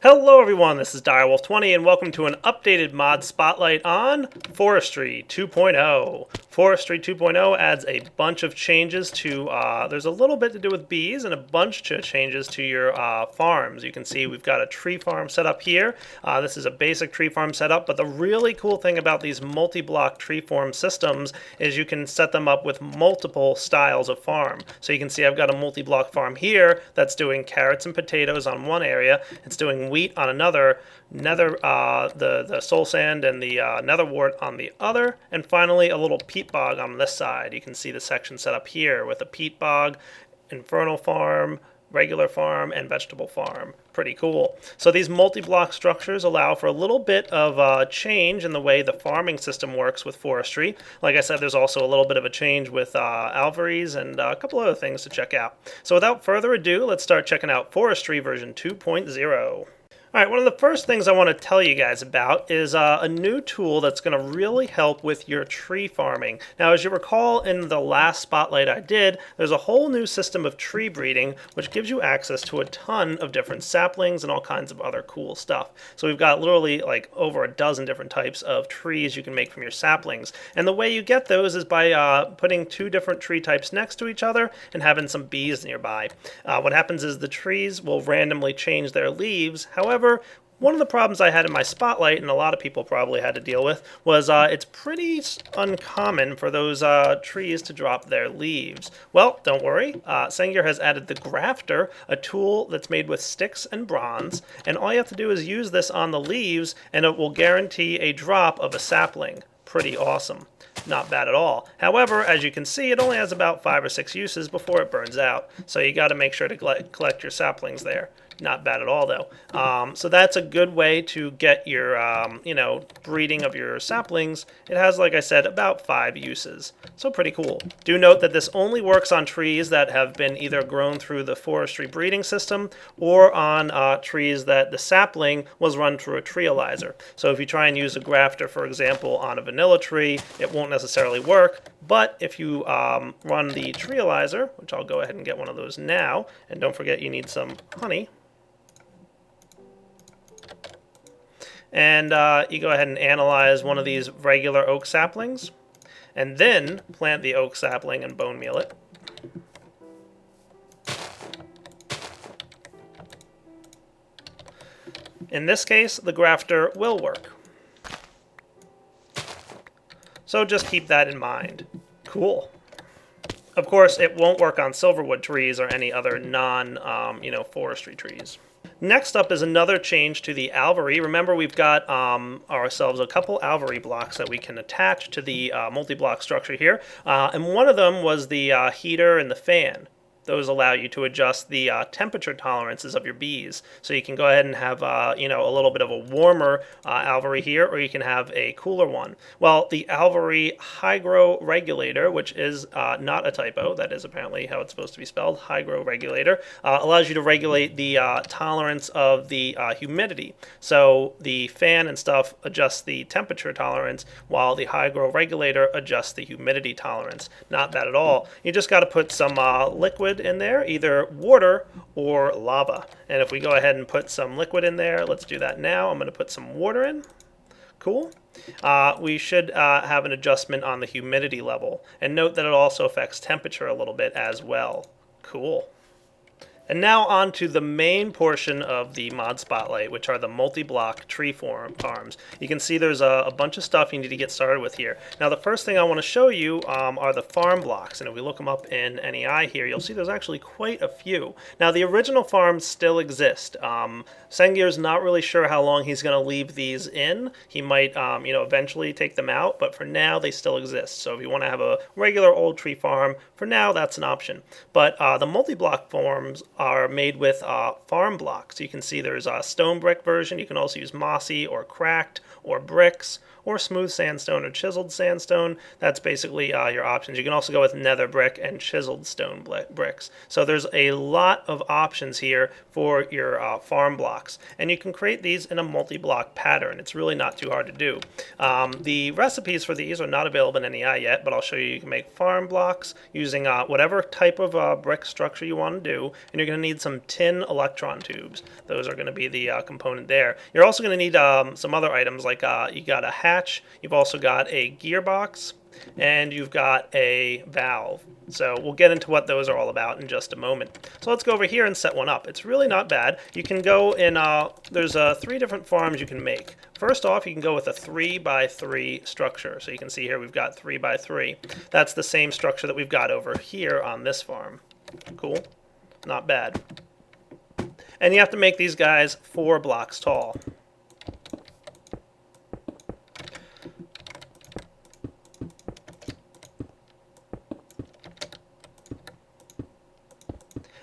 Hello everyone, this is Direwolf20 and welcome to an updated mod spotlight on Forestry 2.0. Forestry 2.0 adds a bunch of changes to, there's a little bit to do with bees and a bunch of changes to your farms. You can see we've got a tree farm set up here. This is a basic tree farm setup, but the really cool thing about these multi-block tree farm systems is you can set them up with multiple styles of farm. So you can see I've got a multi-block farm here that's doing carrots and potatoes on one area. It's doing wheat on another, the soul sand and the netherwort on the other, and finally a little peat bog on this side. You can see the section set up here with a peat bog, infernal farm, regular farm, and vegetable farm. Pretty cool. So these multi-block structures allow for a little bit of change in the way the farming system works with forestry. Like I said, there's also a little bit of a change with alveries and a couple other things to check out. So without further ado, let's start checking out Forestry version 2.0. Alright, one of the first things I want to tell you guys about is a new tool that's going to really help with your tree farming. Now, as you recall in the last spotlight I did, there's a whole new system of tree breeding which gives you access to a ton of different saplings and all kinds of other cool stuff. So we've got literally like over a dozen different types of trees you can make from your saplings. And the way you get those is by putting two different tree types next to each other and having some bees nearby. What happens is the trees will randomly change their leaves. However, one of the problems I had in my spotlight, and a lot of people probably had to deal with, was it's pretty uncommon for those trees to drop their leaves. Well, don't worry. Sengir has added the grafter, a tool that's made with sticks and bronze, and all you have to do is use this on the leaves, and it will guarantee a drop of a sapling. Pretty awesome. Not bad at all. However, as you can see, it only has about 5 or 6 uses before it burns out. So you got to make sure to collect your saplings there. Not bad at all, though. So that's a good way to get your, breeding of your saplings. It has, like I said, about 5 uses. So pretty cool. Do note that this only works on trees that have been either grown through the forestry breeding system or on trees that the sapling was run through a treealyzer. So if you try and use a grafter, for example, on a vanilla tree, it won't necessarily work. But if you run the treealyzer, which I'll go ahead and get one of those now, and don't forget you need some honey. And you go ahead and analyze one of these regular oak saplings, and then plant the oak sapling and bone meal it. In this case, the grafter will work. So just keep that in mind. Cool. Of course, it won't work on silverwood trees or any other forestry trees. Next up is another change to the alvery. Remember, we've got ourselves a couple alvery blocks that we can attach to the multi-block structure here. And one of them was the heater and the fan. Those allow you to adjust the temperature tolerances of your bees. So you can go ahead and have a little bit of a warmer alvery here, or you can have a cooler one. Well, the alvery hygro regulator, which is not a typo, that is apparently how it's supposed to be spelled, hygro regulator, allows you to regulate the tolerance of the humidity. So the fan and stuff adjusts the temperature tolerance, while the hygro regulator adjusts the humidity tolerance. Not bad at all. You just got to put some liquid in there, either water or lava. And if we go ahead and put some liquid in there, let's do that now. I'm going to put some water in. Cool. We should have an adjustment on the humidity level. And note that it also affects temperature a little bit as well. Cool. And now on to the main portion of the mod spotlight, which are the multi-block tree farms. You can see there's a bunch of stuff you need to get started with here. Now the first thing I want to show you are the farm blocks, and if we look them up in NEI here, you'll see there's actually quite a few. Now the original farms still exist. Sengir's not really sure how long he's going to leave these in. He might eventually take them out, but for now they still exist. So if you want to have a regular old tree farm, for now that's an option. But the multi-block farms are made with farm blocks. You can see there's a stone brick version. You can also use mossy or cracked or bricks or smooth sandstone or chiseled sandstone. That's basically your options. You can also go with nether brick and chiseled stone bricks. So there's a lot of options here for your farm blocks. And you can create these in a multi-block pattern. It's really not too hard to do. The recipes for these are not available in NEI yet, but I'll show you can make farm blocks using whatever type of brick structure you want to do. And you're going to need some tin electron tubes. Those are going to be the component there. You're also going to need some other items like you got a hatch, you've also got a gearbox, and you've got a valve. So we'll get into what those are all about in just a moment. So let's go over here and set one up. It's really not bad. You can go in, there's 3 different farms you can make. First off, you can go with a 3x3 structure. So you can see here we've got 3x3. That's the same structure that we've got over here on this farm. Cool. Not bad. And you have to make these guys 4 blocks tall.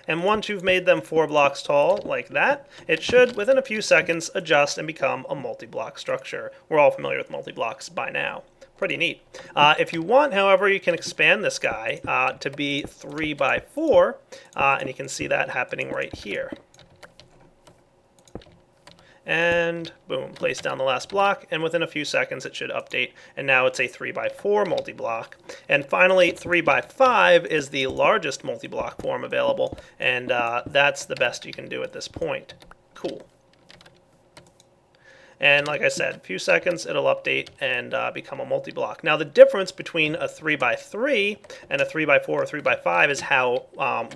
And once you've made them 4 blocks tall, like that, it should, within a few seconds, adjust and become a multi-block structure. We're all familiar with multi-blocks by now. Pretty neat. If you want, however, you can expand this guy to be 3x4, and you can see that happening right here. And boom, place down the last block, and within a few seconds it should update, and now it's a 3x4 multi-block. And finally, 3x5 is the largest multi-block form available, and that's the best you can do at this point. Cool. And like I said, a few seconds, it'll update and become a multi-block. Now the difference between a 3x3 and a 3x4 or 3x5 is how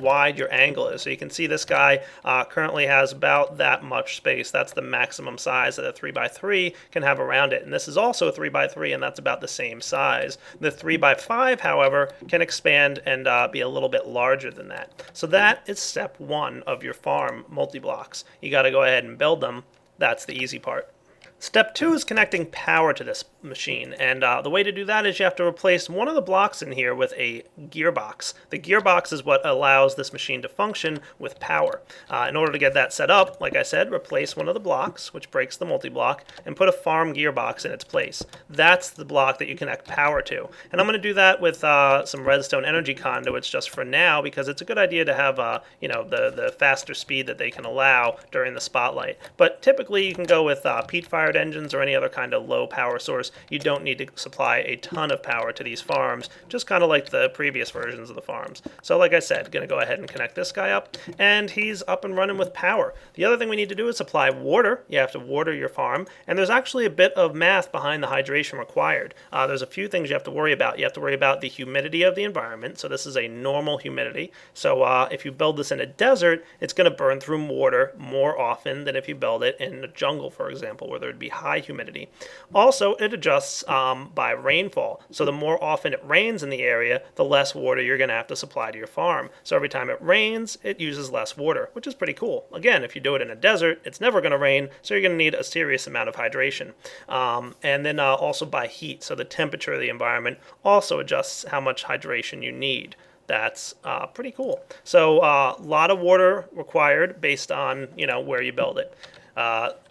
wide your angle is. So you can see this guy currently has about that much space. That's the maximum size that a 3x3 can have around it. And this is also a 3x3, and that's about the same size. The 3x5, however, can expand and be a little bit larger than that. So that is step 1 of your farm multi-blocks. You got to go ahead and build them. That's the easy part. Step 2 is connecting power to this machine, and the way to do that is you have to replace one of the blocks in here with a gearbox. The gearbox is what allows this machine to function with power. In order to get that set up, like I said, replace one of the blocks, which breaks the multi-block, and put a farm gearbox in its place. That's the block that you connect power to. And I'm going to do that with some redstone energy conduits just for now, because it's a good idea to have the faster speed that they can allow during the spotlight. But typically you can go with peat-fired engines or any other kind of low power source. You don't need to supply a ton of power to these farms, just kind of like the previous versions of the farms. So like I said, going to go ahead and connect this guy up, and he's up and running with power. The other thing we need to do is supply water. You have to water your farm, and there's actually a bit of math behind the hydration required. There's a few things you have to worry about. You have to worry about the humidity of the environment. So this is a normal humidity. So if you build this in a desert, it's going to burn through water more often than if you build it in a jungle, for example, where there'd be high humidity. Also, it adjusts by rainfall. So the more often it rains in the area, the less water you're going to have to supply to your farm. So every time it rains, it uses less water, which is pretty cool. Again, if you do it in a desert, it's never going to rain, so you're going to need a serious amount of hydration. And then also by heat. So the temperature of the environment also adjusts how much hydration you need. That's pretty cool. So a lot of water required based on where you build it.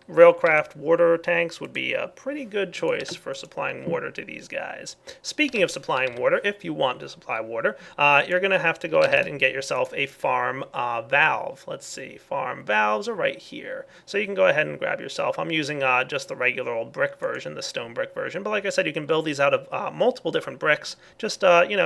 Railcraft water tanks would be a pretty good choice for supplying water to these guys. Speaking of supplying water, if you want to supply water, you're going to have to go ahead and get yourself a farm valve. Let's see, farm valves are right here. So you can go ahead and grab yourself. I'm using just the regular old brick version, the stone brick version. But like I said, you can build these out of multiple different bricks, just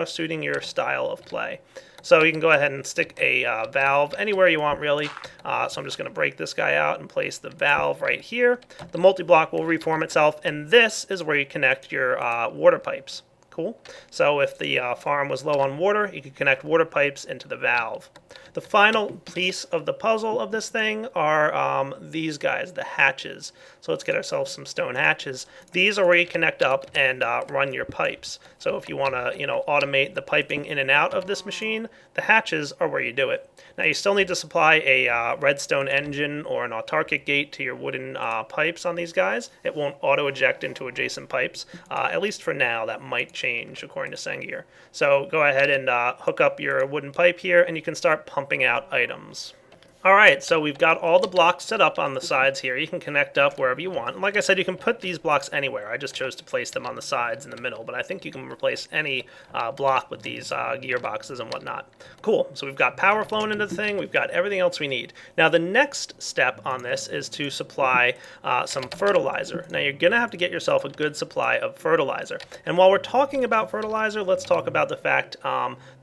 suiting your style of play. So you can go ahead and stick a valve anywhere you want, really. So I'm just going to break this guy out and place the valve right here. The multi-block will reform itself, and this is where you connect your water pipes. Cool. So if the farm was low on water, you could connect water pipes into the valve. The final piece of the puzzle of this thing are these guys, the hatches. So let's get ourselves some stone hatches. These are where you connect up and run your pipes. So if you want to, automate the piping in and out of this machine, the hatches are where you do it. Now you still need to supply a redstone engine or an autarkic gate to your wooden pipes on these guys. It won't auto-eject into adjacent pipes. At least for now, that might change according to Sengier. So go ahead and hook up your wooden pipe here, and you can start pumping out items. All right, so we've got all the blocks set up on the sides here. You can connect up wherever you want. And like I said, you can put these blocks anywhere. I just chose to place them on the sides in the middle, but I think you can replace any block with these gearboxes and whatnot. Cool, so we've got power flowing into the thing. We've got everything else we need. Now the next step on this is to supply some fertilizer. Now you're gonna have to get yourself a good supply of fertilizer. And while we're talking about fertilizer, let's talk about the fact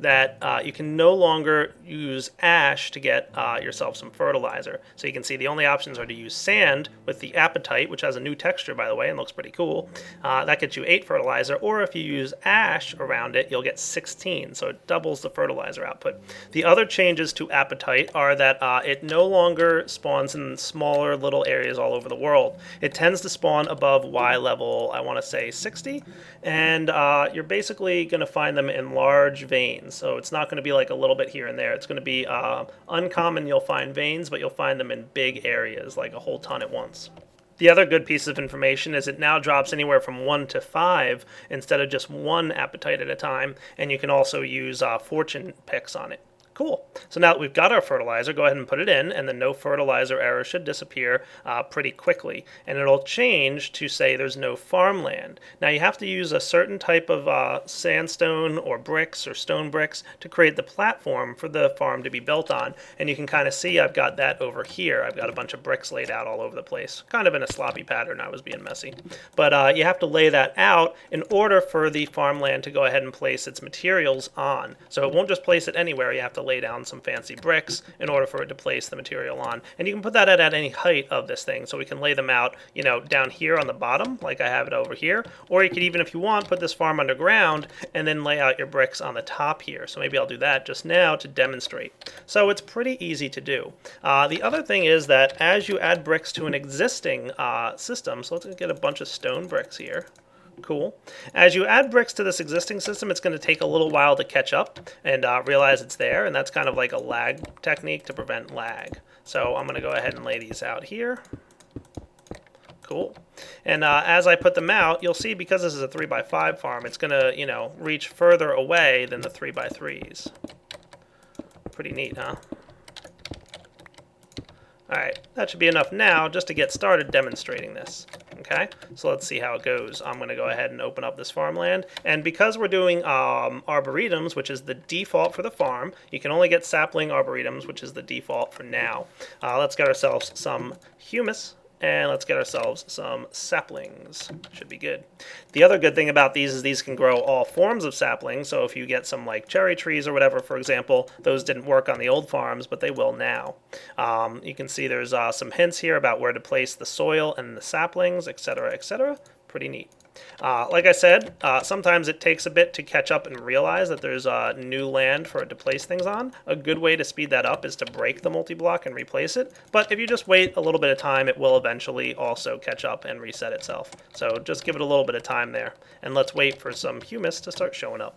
that you can no longer use ash to get yourself some fertilizer. So you can see the only options are to use sand with the apatite, which has a new texture, by the way, and looks pretty cool. That gets you 8 fertilizer, or if you use ash around it, you'll get 16, so it doubles the fertilizer output. The other changes to apatite are that it no longer spawns in smaller little areas all over the world. It tends to spawn above Y level, I want to say 60, and you're basically going to find them in large veins. So it's not going to be like a little bit here and there. It's going to be uncommon. You'll find veins, but you'll find them in big areas, like a whole ton at once. The other good piece of information is it now drops anywhere from 1 to 5 instead of just 1 apatite at a time, and you can also use fortune picks on it. Cool. So now that we've got our fertilizer, go ahead and put it in, and the no fertilizer error should disappear pretty quickly. And it'll change to say there's no farmland. Now you have to use a certain type of sandstone or bricks or stone bricks to create the platform for the farm to be built on. And you can kind of see I've got that over here. I've got a bunch of bricks laid out all over the place. Kind of in a sloppy pattern. I was being messy. But you have to lay that out in order for the farmland to go ahead and place its materials on. So it won't just place it anywhere. You have to lay down some fancy bricks in order for it to place the material on. And you can put that at any height of this thing, so we can lay them out, you know, down here on the bottom, like I have it over here. Or you could even, if you want, put this farm underground and then lay out your bricks on the top here. So maybe I'll do that just now to demonstrate. So it's pretty easy to do. The other thing is that as you add bricks to an existing system, so let's get a bunch of stone bricks here. Cool. As you add bricks to this existing system, it's going to take a little while to catch up and realize it's there, and that's kind of like a lag technique to prevent lag. So I'm going to go ahead and lay these out here. Cool. And as I put them out, you'll see because this is a 3x5 farm, it's going to, you know, reach further away than the 3x3s. Pretty neat, huh? Alright, that should be enough now just to get started demonstrating this. Okay, so let's see how it goes. I'm going to go ahead and open up this farmland. And because we're doing arboretums, which is the default for the farm, you can only get sapling arboretums, which is the default for now. Let's get ourselves some humus. And let's get ourselves some saplings. Should be good. The other good thing about these is these can grow all forms of saplings. So if you get some like cherry trees or whatever, for example, those didn't work on the old farms, but they will now. You can see there's some hints here about where to place the soil and the saplings, etc., etc. Pretty neat. Like I said, sometimes it takes a bit to catch up and realize that there's new land for it to place things on. A good way to speed that up is to break the multi-block and replace it. But if you just wait a little bit of time, it will eventually also catch up and reset itself. So just give it a little bit of time there. And let's wait for some humus to start showing up.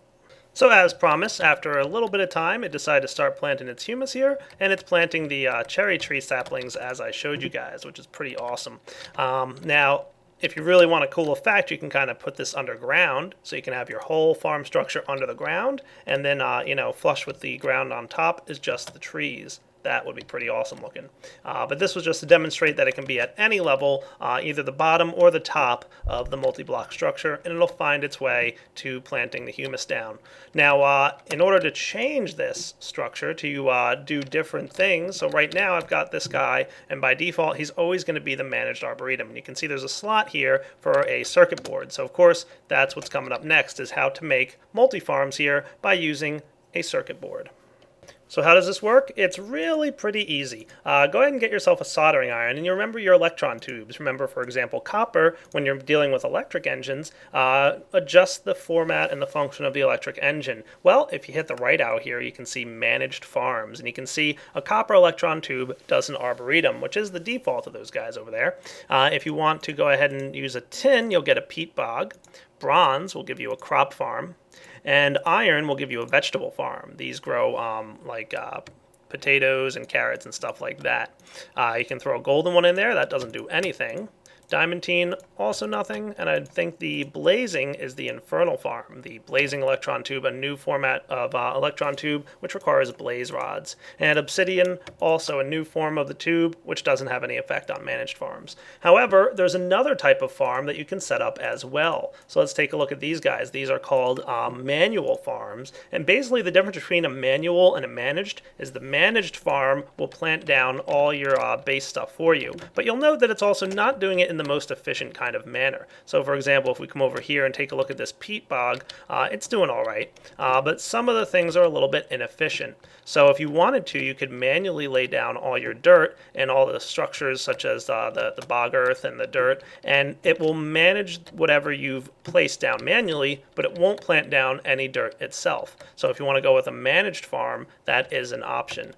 So as promised, after a little bit of time, it decided to start planting its humus here, and it's planting the cherry tree saplings as I showed you guys, which is pretty awesome. Now, if you really want a cool effect, you can kind of put this underground, so you can have your whole farm structure under the ground, and then, you know, flush with the ground on top is just the trees. That would be pretty awesome looking. But this was just to demonstrate that it can be at any level, either the bottom or the top of the multi-block structure, and it'll find its way to planting the humus down. Now, in order to change this structure to do different things, so right now I've got this guy, and by default he's always going to be the managed arboretum. And you can see there's a slot here for a circuit board. So of course that's what's coming up next, is how to make multi-farms here by using a circuit board. So how does this work? It's really pretty easy. Go ahead and get yourself a soldering iron, and you remember your electron tubes. Remember, for example, copper, when you're dealing with electric engines, adjust the format and the function of the electric engine. Well, if you hit the right out here, you can see managed farms, and you can see a copper electron tube does an arboretum, which is the default of those guys over there. If you want to go ahead and use a tin, you'll get a peat bog. Bronze will give you a crop farm. And iron will give you a vegetable farm. These grow like potatoes and carrots and stuff like that. You can throw a golden one in there. That doesn't do anything. Diamantine, also nothing, and I think the Blazing is the Infernal farm. The Blazing Electron Tube, a new format of electron tube, which requires blaze rods. And Obsidian, also a new form of the tube, which doesn't have any effect on managed farms. However, there's another type of farm that you can set up as well. So let's take a look at these guys. These are called manual farms, and basically the difference between a manual and a managed is the managed farm will plant down all your base stuff for you. But you'll note that it's also not doing it in the most efficient kind of manner. So for example, if we come over here and take a look at this peat bog, it's doing all right, but some of the things are a little bit inefficient. So if you wanted to, you could manually lay down all your dirt and all the structures such as the bog earth and the dirt, and it will manage whatever you've placed down manually, but it won't plant down any dirt itself. So if you want to go with a managed farm, that is an option.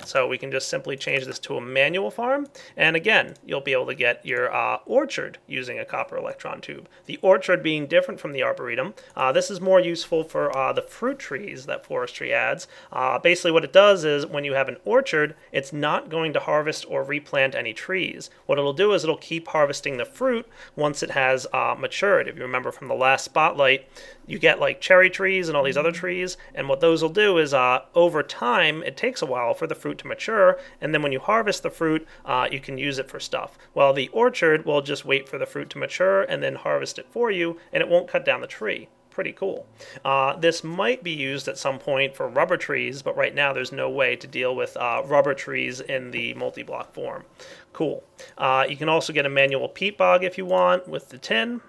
So we can just simply change this to a manual farm, and again, you'll be able to get your orchard using a copper electron tube. The orchard being different from the arboretum, this is more useful for the fruit trees that Forestry adds. Basically what it does is when you have an orchard, it's not going to harvest or replant any trees. What it'll do is it'll keep harvesting the fruit once it has matured. If you remember from the last spotlight, you get like cherry trees and all these other trees, and what those will do is over time, it takes a while for the fruit to mature, and then when you harvest the fruit, you can use it for stuff. Well, the orchard will just wait for the fruit to mature and then harvest it for you, and it won't cut down the tree. Pretty cool. This might be used at some point for rubber trees, but right now there's no way to deal with rubber trees in the multi-block form. Cool. You can also get a manual peat bog if you want with the tin.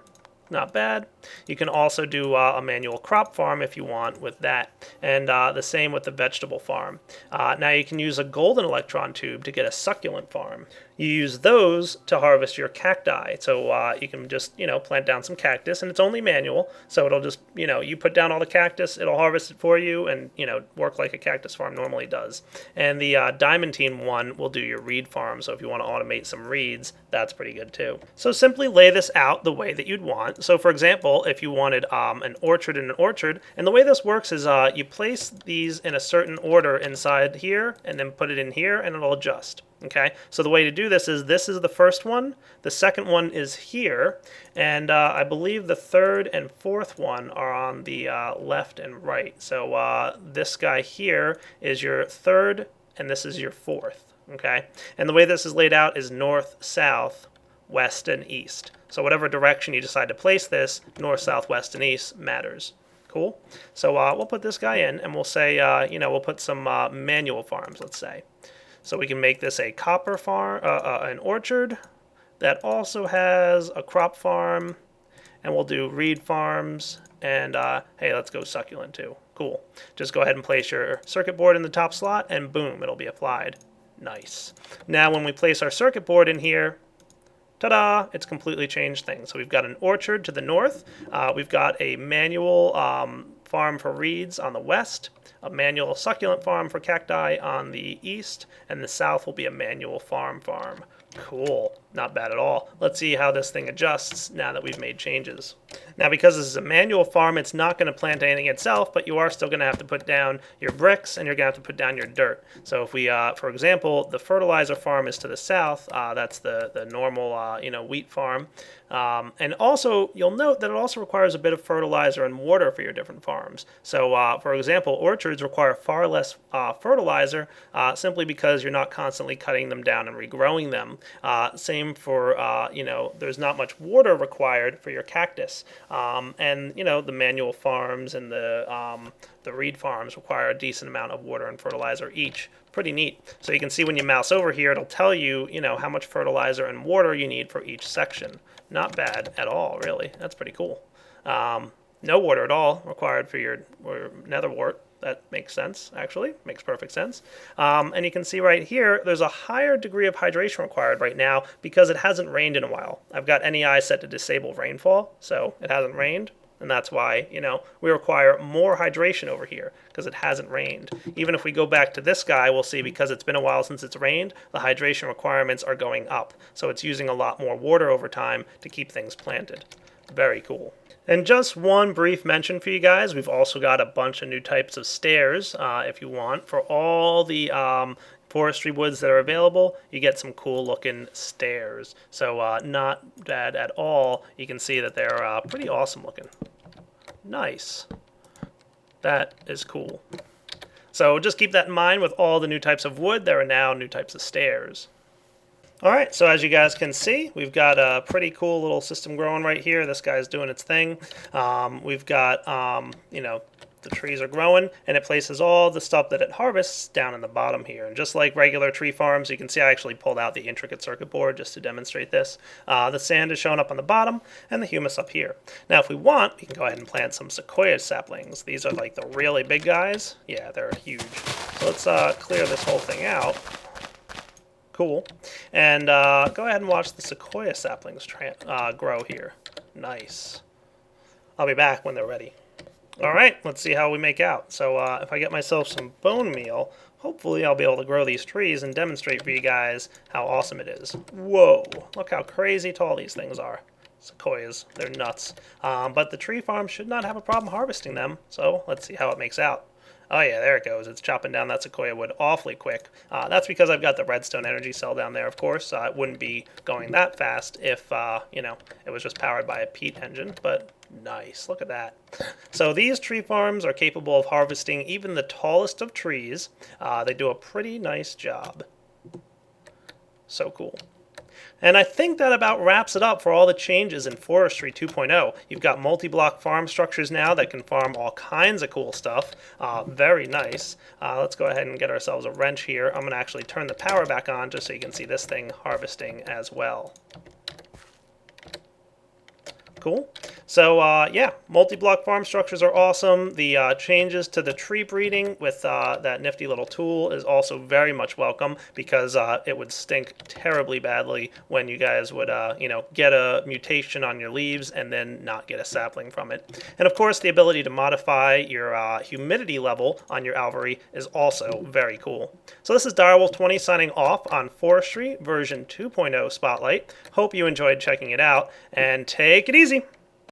Not bad. You can also do a manual crop farm if you want with that, and the same with the vegetable farm. Now you can use a golden electron tube to get a succulent farm. You use those to harvest your cacti. So you can just, plant down some cactus, and it's only manual. So it'll just, you put down all the cactus, it'll harvest it for you, and, work like a cactus farm normally does. And the diamantine one will do your reed farm. So if you want to automate some reeds, that's pretty good too. So simply lay this out the way that you'd want. So for example, if you wanted an orchard in an orchard, and the way this works is you place these in a certain order inside here, and then put it in here, and it'll adjust. Okay, so the way to do this is the first one, the second one is here, and I believe the third and fourth one are on the left and right. So this guy here is your third, and this is your fourth. Okay, and the way this is laid out is north, south, west, and east. So whatever direction you decide to place this, north, south, west, and east matters. Cool. So we'll put this guy in, and we'll say, we'll put some manual farms, let's say. So we can make this a copper farm, an orchard that also has a crop farm, and we'll do reed farms, and hey, let's go succulent too. Cool. Just go ahead and place your circuit board in the top slot, and boom, it'll be applied. Nice. Now when we place our circuit board in here, ta-da, it's completely changed things. So we've got an orchard to the north, we've got a manual farm for reeds on the west, a manual succulent farm for cacti on the east, and the south will be a manual farm. Cool. Not bad at all. Let's see how this thing adjusts now that we've made changes. Now, because this is a manual farm, it's not going to plant anything itself, but you are still going to have to put down your bricks, and you're going to have to put down your dirt. So if we, for example, the fertilizer farm is to the south, that's the normal, wheat farm. And also, you'll note that it also requires a bit of fertilizer and water for your different farms. So, for example, orchards require far less fertilizer simply because you're not constantly cutting them down and regrowing them. Same for, there's not much water required for your cactus. And, the manual farms and the reed farms require a decent amount of water and fertilizer each. Pretty neat. So you can see when you mouse over here, it'll tell you, how much fertilizer and water you need for each section. Not bad at all, really. That's pretty cool. No water at all required for your nether wart. That makes sense, actually. Makes perfect sense. And you can see right here, there's a higher degree of hydration required right now because it hasn't rained in a while. I've got NEI set to disable rainfall, so it hasn't rained. And that's why, we require more hydration over here because it hasn't rained. Even if we go back to this guy, we'll see because it's been a while since it's rained, the hydration requirements are going up. So it's using a lot more water over time to keep things planted. Very cool. And just one brief mention for you guys, we've also got a bunch of new types of stairs, if you want, for all the forestry woods that are available, you get some cool looking stairs. So not bad at all. You can see that they're pretty awesome looking. Nice. That is cool. So just keep that in mind with all the new types of wood. There are now new types of stairs. Alright, so as you guys can see, we've got a pretty cool little system growing right here. This guy's doing its thing. We've got, you know, the trees are growing, and it places all the stuff that it harvests down in the bottom here. And just like regular tree farms, you can see I actually pulled out the intricate circuit board just to demonstrate this. The sand is showing up on the bottom, and the humus up here. Now, if we want, we can go ahead and plant some sequoia saplings. These are like the really big guys. Yeah, they're huge. So let's clear this whole thing out. Cool. And go ahead and watch the sequoia saplings grow here. Nice. I'll be back when they're ready. Alright, let's see how we make out. So if I get myself some bone meal, hopefully I'll be able to grow these trees and demonstrate for you guys how awesome it is. Whoa, look how crazy tall these things are. Sequoias, they're nuts. But the tree farm should not have a problem harvesting them, so let's see how it makes out. Oh yeah, there it goes. It's chopping down that sequoia wood awfully quick. That's because I've got the redstone energy cell down there, of course. It wouldn't be going that fast if, you know, it was just powered by a peat engine, but nice. Look at that. So these tree farms are capable of harvesting even the tallest of trees. They do a pretty nice job. So cool. And I think that about wraps it up for all the changes in Forestry 2.0. You've got multi-block farm structures now that can farm all kinds of cool stuff. Very nice. Let's go ahead and get ourselves a wrench here. I'm going to actually turn the power back on just so you can see this thing harvesting as well. Cool. So yeah, multi-block farm structures are awesome. The changes to the tree breeding with that nifty little tool is also very much welcome, because it would stink terribly badly when you guys would you know, get a mutation on your leaves and then not get a sapling from it. And of course, the ability to modify your humidity level on your alvery is also very cool. So this is Direwolf20 signing off on Forestry version 2.0 Spotlight. Hope you enjoyed checking it out, and take it easy.